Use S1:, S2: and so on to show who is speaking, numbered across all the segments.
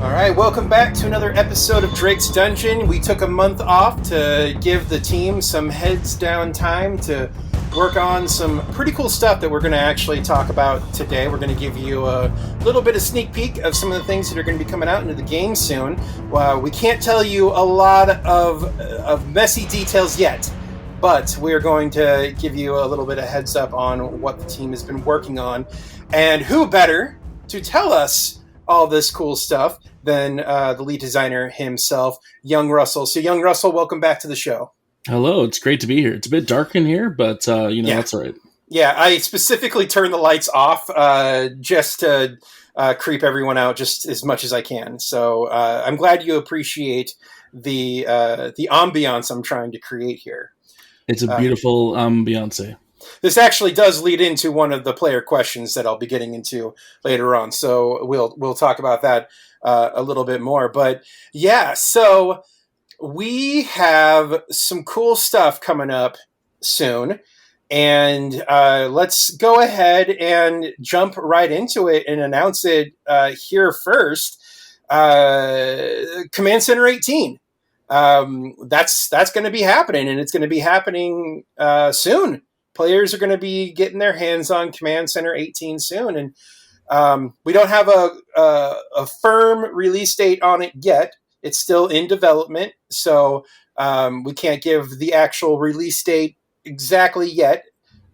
S1: All right, welcome back to another episode of Drake's Dungeon. We took a month off to give the team some heads down time to work on some pretty cool stuff that we're going to actually talk about today. We're going to give you a little bit of sneak peek of some of the things that are going to be coming out into the game soon. We can't tell you a lot of messy details yet, but we're going to give you a little bit of heads up on what the team has been working on. And who better to tell us all this cool stuff than the lead designer himself, Young Russell. So, Young Russell, welcome back to the show.
S2: Hello, it's great to be here. It's a bit dark in here, but that's all right.
S1: Yeah, I specifically turned the lights off just to creep everyone out just as much as I can. So I'm glad you appreciate the ambiance I'm trying to create here.
S2: It's a beautiful ambiance.
S1: This actually does lead into one of the player questions that I'll be getting into later on. So we'll talk about that a little bit more. But yeah, so we have some cool stuff coming up soon. And let's go ahead and jump right into it and announce it here first. Command Center 18. That's going to be happening, and it's going to be happening soon. Players are going to be getting their hands on Command Center 18 soon, and we don't have a firm release date on it yet. It's still in development, so we can't give the actual release date exactly yet.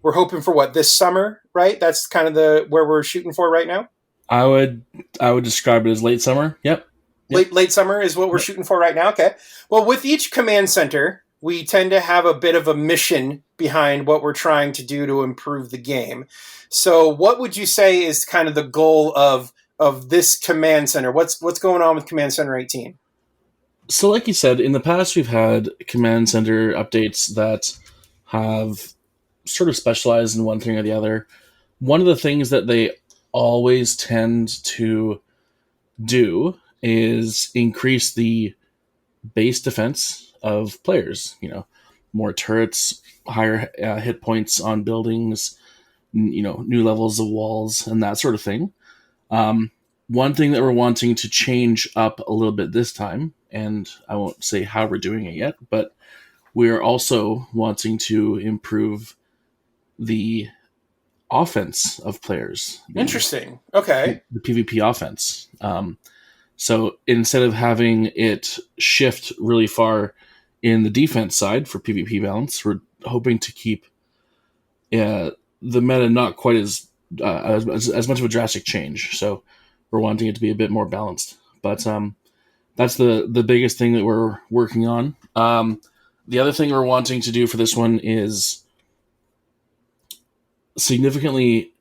S1: We're hoping for this summer, right? That's kind of where we're shooting for right now.
S2: I would describe it as late summer. Yep.
S1: Late summer is what we're shooting for right now. Okay. Well, with each command center, we tend to have a bit of a mission behind what we're trying to do to improve the game. So what would you say is kind of the goal of this command center? What's going on with Command Center 18?
S2: So like you said, in the past we've had command center updates that have sort of specialized in one thing or the other. One of the things that they always tend to do is increase the base defense of players, more turrets, higher hit points on buildings, new levels of walls and that sort of thing. One thing that we're wanting to change up a little bit this time, and I won't say how we're doing it yet, but we're also wanting to improve the offense of players.
S1: Interesting. Okay.
S2: The PvP offense. So instead of having it shift really far in the defense side for PvP balance, we're hoping to keep the meta not quite as much of a drastic change. So we're wanting it to be a bit more balanced. But that's the biggest thing that we're working on. The other thing we're wanting to do for this one is significantly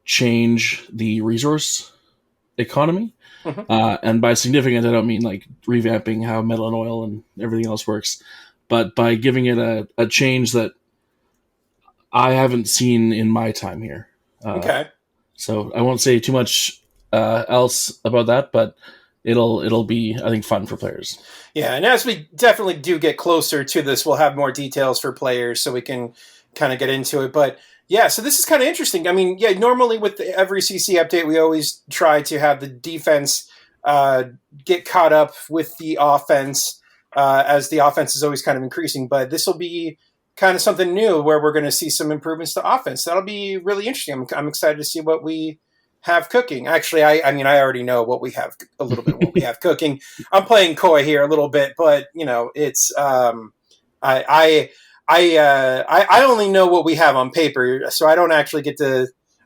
S2: change the resource economy. Mm-hmm. And by significant, I don't mean like revamping how metal and oil and everything else works, but by giving it a change that I haven't seen in my time here.
S1: Okay.
S2: So I won't say too much else about that, but it'll be, I think, fun for players.
S1: Yeah, and as we definitely do get closer to this, we'll have more details for players so we can kind of get into it. But yeah, so this is kind of interesting. I mean, yeah, normally with every CC update, we always try to have the defense get caught up with the offense as the offense is always kind of increasing. But this will be kind of something new where we're going to see some improvements to offense. That'll be really interesting. I'm excited to see what we have cooking. Actually, I mean, I already know what we have, a little bit of what we have cooking. I'm playing coy here a little bit, but, it's I only know what we have on paper, so I don't actually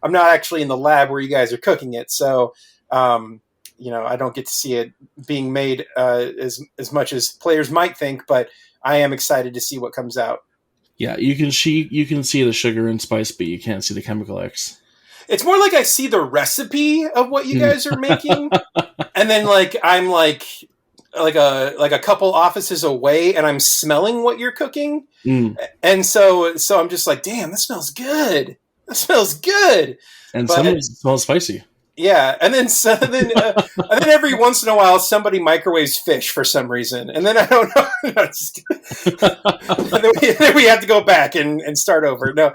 S1: I'm not actually in the lab where you guys are cooking it. So, I don't get to see it being made as much as players might think, but I am excited to see what comes out.
S2: Yeah, you can see the sugar and spice, but you can't see the chemical X.
S1: It's more like I see the recipe of what you guys are making, and then I'm like a couple offices away, and I'm smelling what you're cooking, and so I'm just like, damn, that smells good. That smells good,
S2: and some of it smells spicy.
S1: Yeah, and then every once in a while somebody microwaves fish for some reason, and then I don't know. And then we have to go back and start over. No,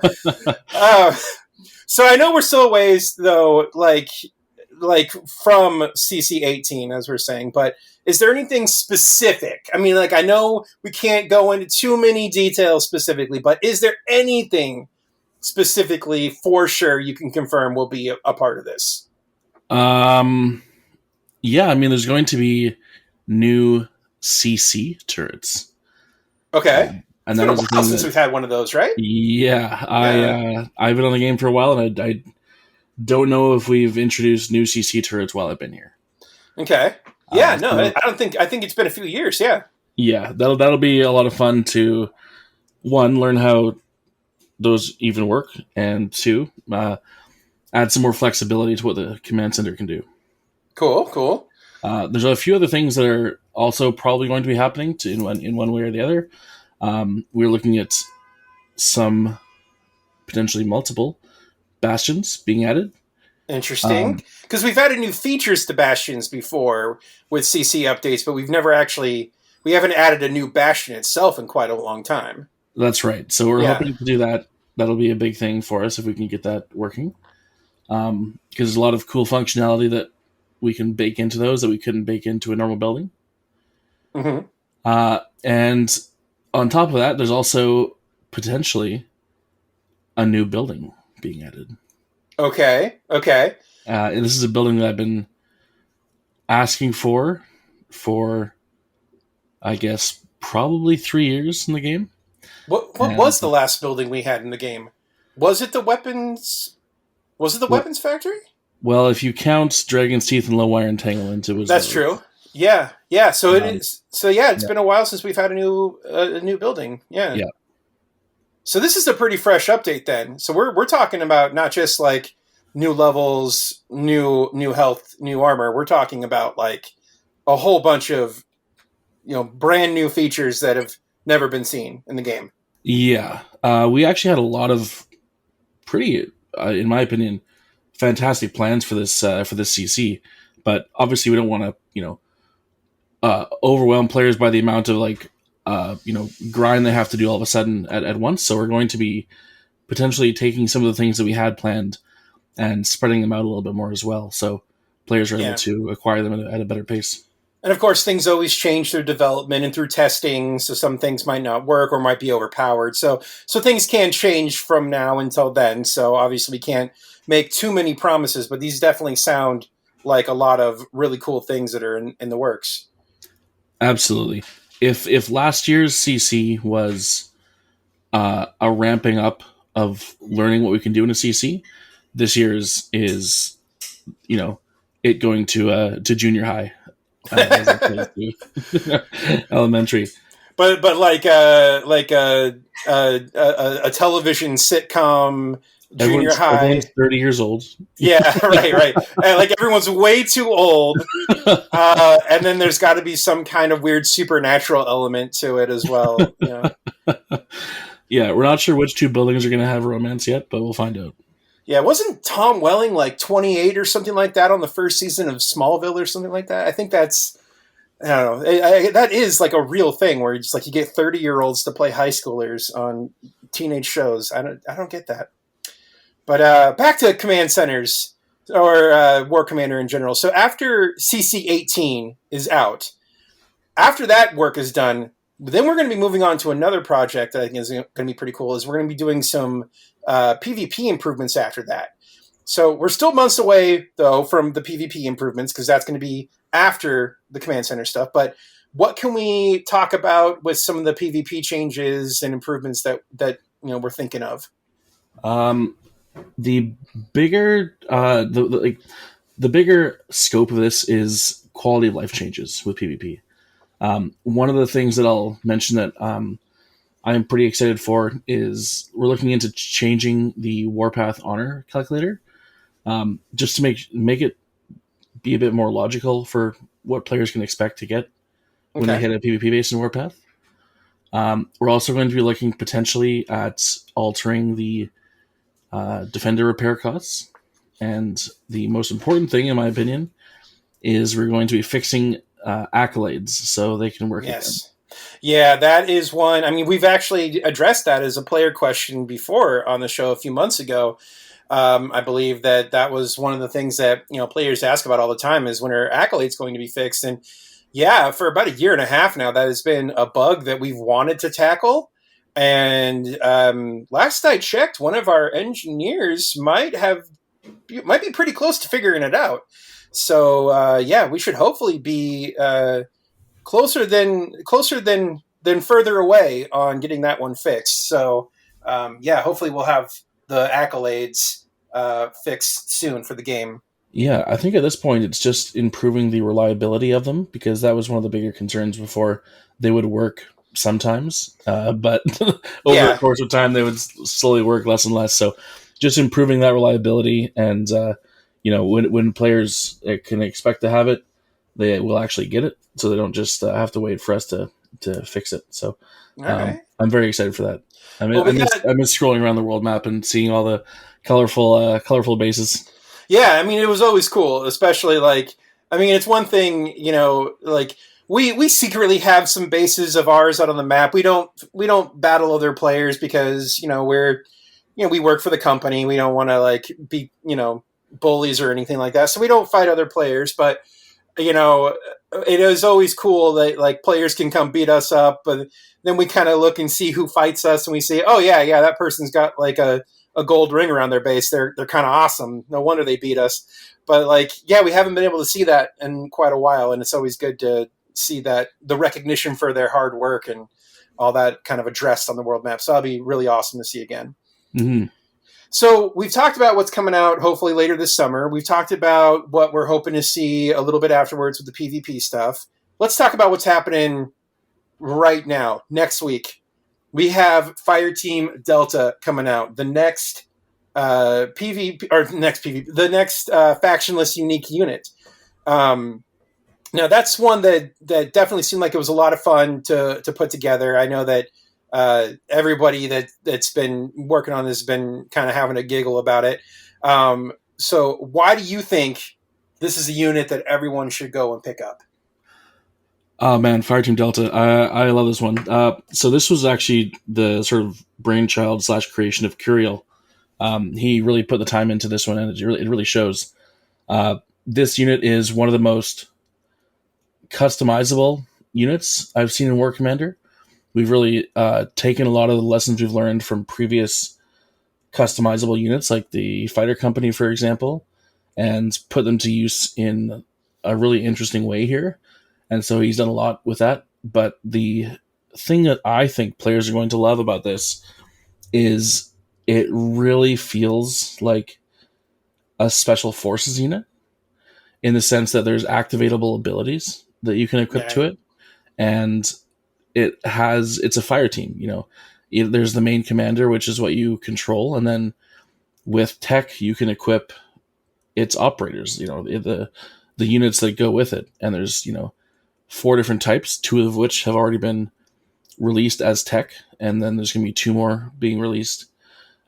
S1: so I know we're still a ways though. like from CC18, as we're saying, but is there anything specific? I mean, like, I know we can't go into too many details specifically, but is there anything specifically for sure you can confirm will be a part of this?
S2: Yeah, I mean, there's going to be new CC turrets.
S1: Okay.
S2: And
S1: It's been a while since we've had one of those, right?
S2: Yeah, I've been on the game for a while, and I don't know if we've introduced new CC turrets while I've been here.
S1: Okay. Yeah, I think it's been a few years, yeah.
S2: Yeah, that'll be a lot of fun to, one, learn how those even work, and two, add some more flexibility to what the command center can do.
S1: Cool.
S2: There's a few other things that are also probably going to be happening in one way or the other. We're looking at some potentially multiple bastions being added.
S1: Interesting. Because we've added new features to bastions before with CC updates, but we haven't added a new bastion itself in quite a long time.
S2: That's right. So we're hoping to do that. That'll be a big thing for us if we can get that working. Because there's a lot of cool functionality that we can bake into those that we couldn't bake into a normal building.
S1: Mm-hmm.
S2: And on top of that, there's also potentially a new building being added.
S1: Okay.
S2: And this is a building that I've been asking for, I guess, probably 3 years in the game.
S1: What was the last building we had in the game? Was it the weapons? Was it the weapons factory?
S2: Well, if you count Dragon's Teeth and Low Wire Entanglement, it was. That's
S1: true. Yeah. So it is. So yeah, it's been a while since we've had a new building. Yeah.
S2: Yeah.
S1: So this is a pretty fresh update then. So we're talking about not just like new levels, new health, new armor. We're talking about like a whole bunch of brand new features that have never been seen in the game.
S2: Yeah. We actually had a lot of pretty, in my opinion, fantastic plans for this CC, but obviously we don't want to overwhelm players by the amount of grind they have to do all of a sudden at once. So we're going to be potentially taking some of the things that we had planned and spreading them out a little bit more as well, so players are able to acquire them at a better pace.
S1: And of course, things always change through development and through testing, so some things might not work or might be overpowered. So things can change from now until then. So obviously we can't make too many promises, but these definitely sound like a lot of really cool things that are in the works.
S2: Absolutely. If last year's CC was a ramping up of learning what we can do in a CC, this year's is it going to junior high. As opposed to elementary,
S1: but like a television sitcom, junior high.
S2: Everyone's 30 years old.
S1: Yeah, right. Like everyone's way too old, and then there's got to be some kind of weird supernatural element to it as well.
S2: Yeah, we're not sure which two buildings are going to have romance yet, but we'll find out.
S1: Yeah, wasn't Tom Welling like 28 or something like that on the first season of Smallville or something like that? I think that's, I don't know, that is like a real thing where it's like you get 30-year-olds to play high schoolers on teenage shows. I don't get that. But back to command centers or War Commander in general. So after CC18 is out, after that work is done, then we're going to be moving on to another project that I think is going to be pretty cool. Is we're going to be doing some PvP improvements after that. So we're still months away, though, from the PvP improvements because that's going to be after the command center stuff. But what can we talk about with some of the PvP changes and improvements that we're thinking of?
S2: The bigger the bigger scope of this is quality of life changes with PvP. One of the things that I'll mention that I'm pretty excited for is we're looking into changing the Warpath Honor calculator, just to make it be a bit more logical for what players can expect to get when they hit a PvP base in Warpath. We're also going to be looking potentially at altering the defender repair costs, and the most important thing, in my opinion, is we're going to be fixing accolades so they can work again.
S1: Yeah, that is one. I mean, we've actually addressed that as a player question before on the show a few months ago. I believe that was one of the things that players ask about all the time is when are accolades going to be fixed. And yeah, for about a year and a half now, that has been a bug that we've wanted to tackle. And last I checked, one of our engineers might be pretty close to figuring it out. So yeah, we should hopefully be closer than further away on getting that one fixed. So yeah, hopefully we'll have the accolades fixed soon for the game.
S2: Yeah, I think at this point it's just improving the reliability of them, because that was one of the bigger concerns before. They would work sometimes, but over the course of time they would slowly work less and less. So just improving that reliability, and when players can expect to have it, they will actually get it, so they don't just have to wait for us to fix it. So I'm very excited for that. I miss scrolling around the world map and seeing all the colorful bases.
S1: Yeah, I mean, it was always cool, especially it's one thing, we secretly have some bases of ours out on the map. We don't battle other players because, we work for the company. We don't want to be, bullies or anything like that. So we don't fight other players, but it is always cool that players can come beat us up, but then we kind of look and see who fights us, and we say, oh yeah, that person's got a gold ring around their base. They're kind of awesome. No wonder they beat us. But we haven't been able to see that in quite a while, and it's always good to see that the recognition for their hard work and all that kind of addressed on the world map. So that'll be really awesome to see again.
S2: Mm-hmm.
S1: So we've talked about what's coming out hopefully later this summer. We've talked about what we're hoping to see a little bit afterwards with the PvP stuff. Let's talk about what's happening right now, next week. We have Fireteam Delta coming out. The next Factionless Unique Unit. Now that's one that definitely seemed like it was a lot of fun to put together. I know that everybody that's been working on this has been kind of having a giggle about it. So why do you think this is a unit that everyone should go and pick up?
S2: Oh man, Fireteam Delta. I love this one. So this was actually the sort of brainchild / creation of Curiel. He really put the time into this one, and it really shows. This unit is one of the most customizable units I've seen in War Commander. We've really taken a lot of the lessons we've learned from previous customizable units, like the Fighter Company, for example, and put them to use in a really interesting way here. And so he's done a lot with that. But the thing that I think players are going to love about this is it really feels like a special forces unit, in the sense that there's activatable abilities that you can equip to it. And it's a fire team, there's the main commander, which is what you control. And then with tech, you can equip its operators, the units that go with it. And there's, 4 different types, 2 of which have already been released as tech. And then there's going to be 2 more being released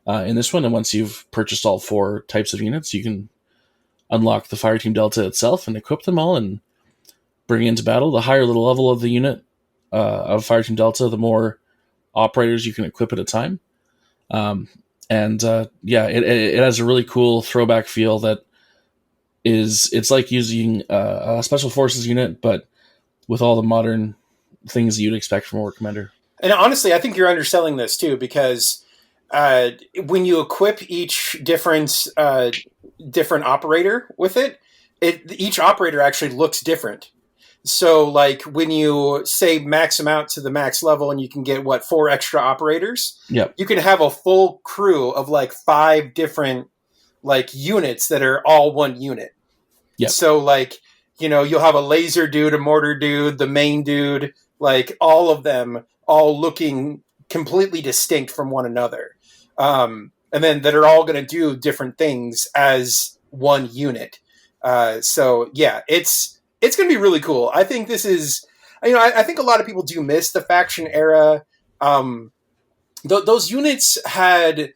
S2: in this one. And once you've purchased all 4 types of units, you can unlock the Fireteam Delta itself and equip them all and bring it into battle. The higher the level of the unit of Fireteam Delta, the more operators you can equip at a time. It has a really cool throwback feel that it's like using a special forces unit, but with all the modern things you'd expect from a War Commander.
S1: And honestly, I think you're underselling this too, because when you equip each different operator with it, each operator actually looks different. So when you say max them out to the max level and you can get 4 extra operators,
S2: yep,
S1: you can have a full crew of 5 different units that are all one unit.
S2: Yep.
S1: So you'll have a laser dude, a mortar dude, the main dude, all of them all looking completely distinct from one another. And then that are all going to do different things as one unit. So yeah, it's going to be really cool. I think this is, I think a lot of people do miss the faction era. Those units had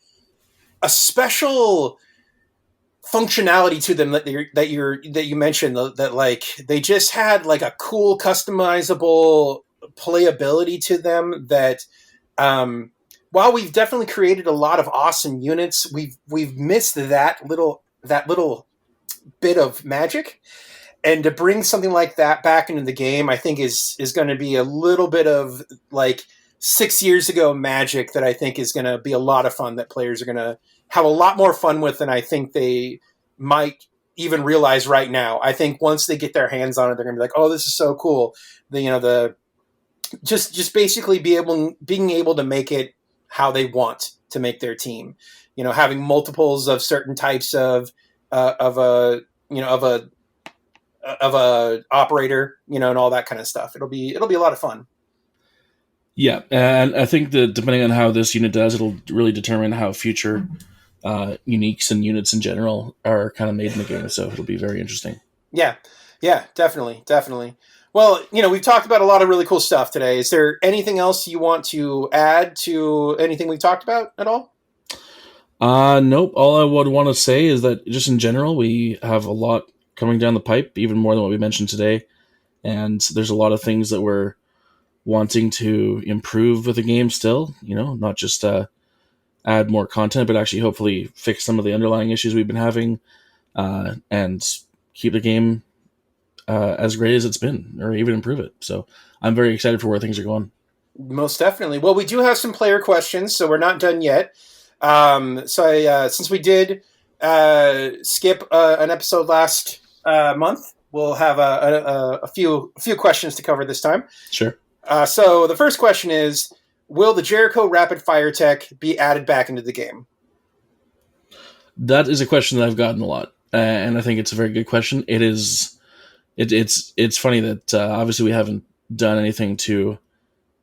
S1: a special functionality to them that you mentioned, that they just had a cool customizable playability to them that while we've definitely created a lot of awesome units, we've missed that little bit of magic. And to bring something like that back into the game, I think is going to be a little bit of like 6 years ago magic that I think is going to be a lot of fun, that players are going to have a lot more fun with than I think they might even realize right now. I think once they get their hands on it, they're going to be like, "Oh, this is so cool." Just basically being able to make it how they want to make their team. Having multiples of certain types of a operator, and all that kind of stuff. It'll be a lot of fun.
S2: Yeah, and I think that depending on how this unit does, it'll really determine how future uniques and units in general are kind of made in the game. So it'll be very interesting.
S1: Yeah, definitely. Well, we've talked about a lot of really cool stuff today. Is there anything else you want to add to anything we've talked about at all?
S2: Nope. All I would want to say is that just in general, we have a lot coming down the pipe, even more than what we mentioned today. And there's a lot of things that we're wanting to improve with the game still, not just add more content, but actually hopefully fix some of the underlying issues we've been having and keep the game as great as it's been, or even improve it. So I'm very excited for where things are going.
S1: Most definitely. Well, we do have some player questions, so we're not done yet. Since we did skip an episode last month, we'll have a few questions to cover this time.
S2: Sure.
S1: So the first question is, will the Jericho Rapid Fire Tech be added back into the game?
S2: That is a question that I've gotten a lot, and I think it's a very good question. It is. It's funny that obviously we haven't done anything to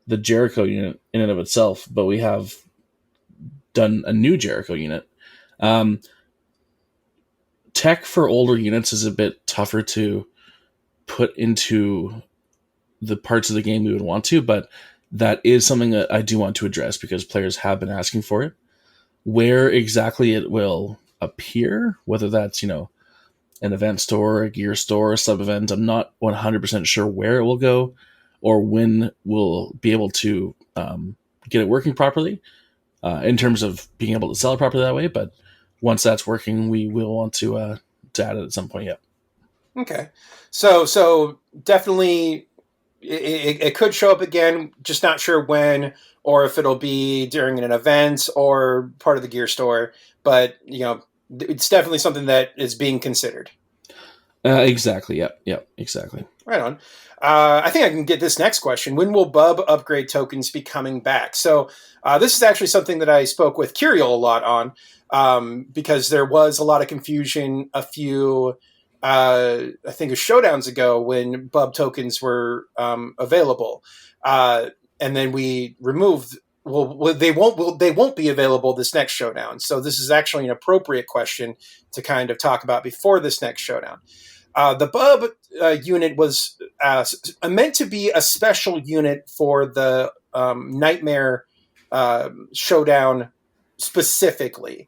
S2: the Jericho unit in and of itself, but we have done a new Jericho unit. Tech for older units is a bit tougher to put into the parts of the game we would want to, but that is something that I do want to address because players have been asking for it. Where exactly it will appear, whether that's, an event store, a gear store, a sub-event, I'm not 100% sure where it will go or when we'll be able to get it working properly in terms of being able to sell it properly that way. But once that's working, we will want to add it at some point, yeah.
S1: Okay. So definitely it could show up again, just not sure when, or if it'll be during an event or part of the gear store. But, it's definitely something that is being considered.
S2: Exactly. Yep. Exactly.
S1: Right on. I think I can get this next question. When will BUB upgrade tokens be coming back? So this is actually something that I spoke with Curiel a lot on because there was a lot of confusion a few, I think, showdowns ago when BUB tokens were available, and then we removed. Well, they won't be available this next showdown. So this is actually an appropriate question to kind of talk about before this next showdown. The BUB unit was meant to be a special unit for the Nightmare showdown specifically.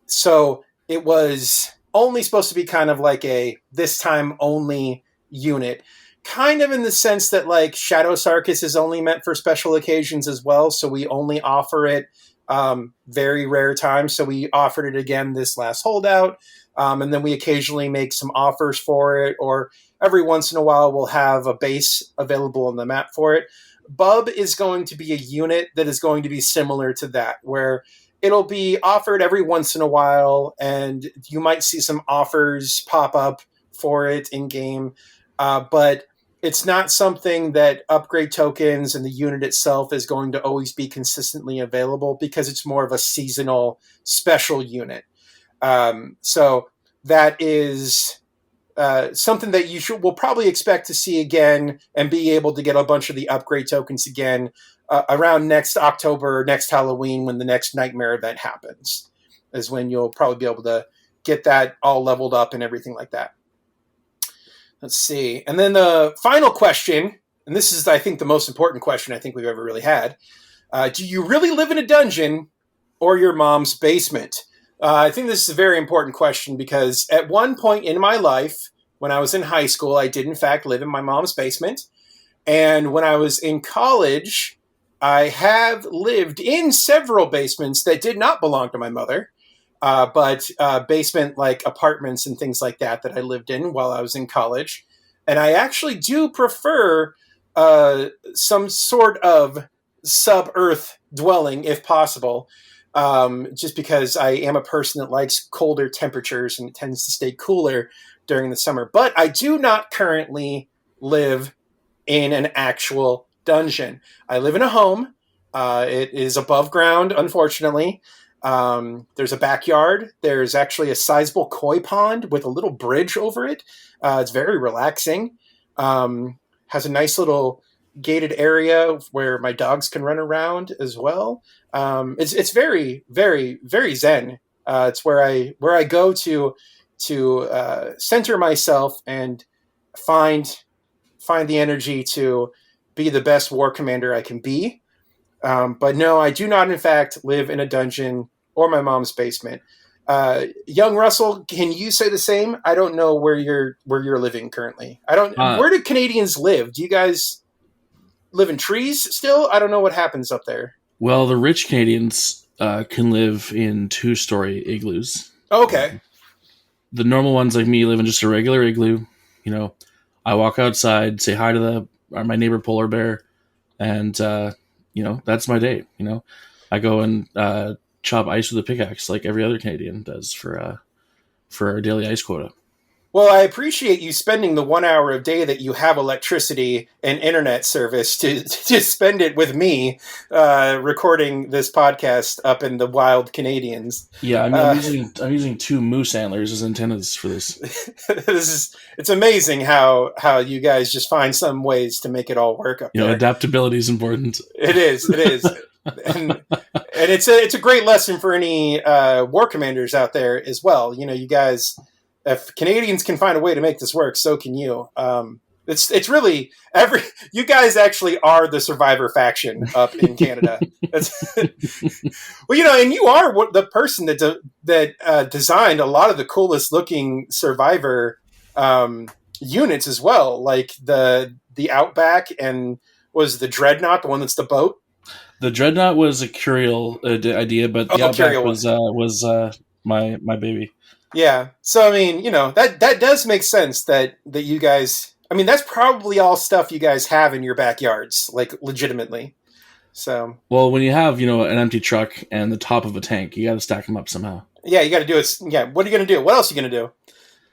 S1: So it was only supposed to be kind of like a this time only unit. Kind of in the sense that like Shadow Sarkis is only meant for special occasions as well, so we only offer it very rare times. So we offered it again this last holdout, and then we occasionally make some offers for it, or every once in a while we'll have a base available on the map for it. BUB is going to be a unit that is going to be similar to that, where it'll be offered every once in a while, and you might see some offers pop up for it in game, but it's not something that upgrade tokens and the unit itself is going to always be consistently available because it's more of a seasonal special unit. So that is something that will probably expect to see again and be able to get a bunch of the upgrade tokens again around next October, next Halloween, when the next Nightmare event happens, is when you'll probably be able to get that all leveled up and everything like that. Let's see. And then the final question, and this is, I think, the most important question I think we've ever really had. Do you really live in a dungeon or your mom's basement? I think this is a very important question because at one point in my life, when I was in high school, I did in fact live in my mom's basement. And when I was in college, I have lived in several basements that did not belong to my mother, but basement like apartments and things like that I lived in while I was in college. And I actually do prefer some sort of sub-earth dwelling if possible, just because I am a person that likes colder temperatures and it tends to stay cooler during the summer. But I do not currently live in an actual dungeon. I live in a home. It is above ground, unfortunately. There's a backyard. There's actually a sizable koi pond with a little bridge over it. It's very relaxing. Has a nice little gated area where my dogs can run around as well. It's very, very, very zen. It's where I go to center myself and find the energy to be the best war commander I can be. But no, I do not, in fact, live in a dungeon or my mom's basement. Young Russell, can you say the same? I don't know where you're living currently. Where do Canadians live? Do you guys live in trees still? I don't know what happens up there.
S2: Well, the rich Canadians can live in 2-story igloos.
S1: Okay.
S2: The normal ones like me live in just a regular igloo. You know, I walk outside, say hi to my neighbor polar bear, and you know, that's my day. You know, I go and chop ice with a pickaxe like every other Canadian does for our daily ice quota.
S1: Well, I appreciate you spending the 1 hour a day that you have electricity and internet service to spend it with me recording this podcast up in the wild Canadians.
S2: Yeah, I mean, I'm using 2 moose antlers as antennas for this.
S1: It's amazing how you guys just find some ways to make it all work up there.
S2: You know, adaptability is important.
S1: It is. And it's a great lesson for any war commanders out there as well. You know, you guys, if Canadians can find a way to make this work, so can you. It's really you guys actually are the survivor faction up in Canada. Well, you know, and you are the person that designed a lot of the coolest looking survivor units as well, like the Outback and was the Dreadnought, the one that's the boat.
S2: The Dreadnought was a Curial idea, but the Outback was my baby.
S1: Yeah. So, I mean, you know, that does make sense that you guys, I mean, that's probably all stuff you guys have in your backyards, like legitimately. So. Well,
S2: when you have, you know, an empty truck and the top of a tank, you got to stack them up somehow.
S1: Yeah, you got to do it. Yeah. What are you going to do? What else are you going to do?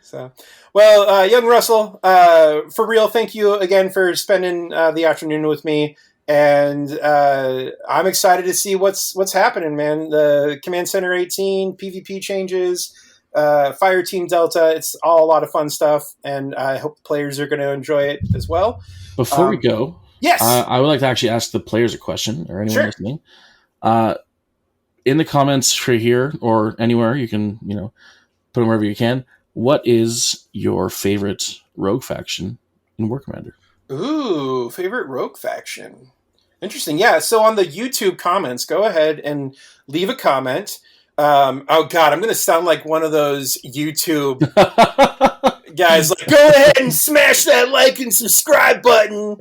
S1: So, well, young Russell, for real, thank you again for spending the afternoon with me. And I'm excited to see what's happening, man. The Command Center 18, PvP changes, Fireteam Delta, it's all a lot of fun stuff, and I hope players are going to enjoy it as well.
S2: Before we go,
S1: yes,
S2: I would like to actually ask the players a question, or anyone listening. In the comments for here or anywhere, you can, you know, put them wherever you can. What is your favorite rogue faction in War Commander?
S1: Ooh, favorite rogue faction. Interesting. Yeah, so on the YouTube comments, go ahead and leave a comment. Oh God, I'm going to sound like one of those YouTube guys. Like, go ahead and smash that like and subscribe button.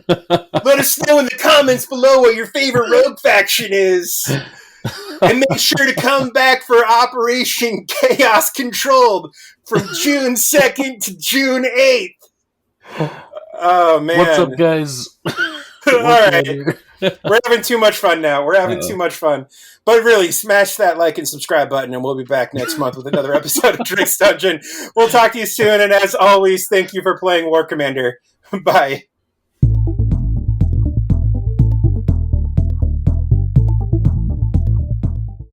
S1: Let us know in the comments below what your favorite rogue faction is. And make sure to come back for Operation Chaos Controlled from June 2nd to June 8th. Oh, man.
S2: What's up, guys?
S1: All right. We're having too much fun now. We're having too much fun. But really, smash that like and subscribe button, and we'll be back next month with another episode of Drake's Dungeon. We'll talk to you soon, and as always, thank you for playing War Commander. Bye.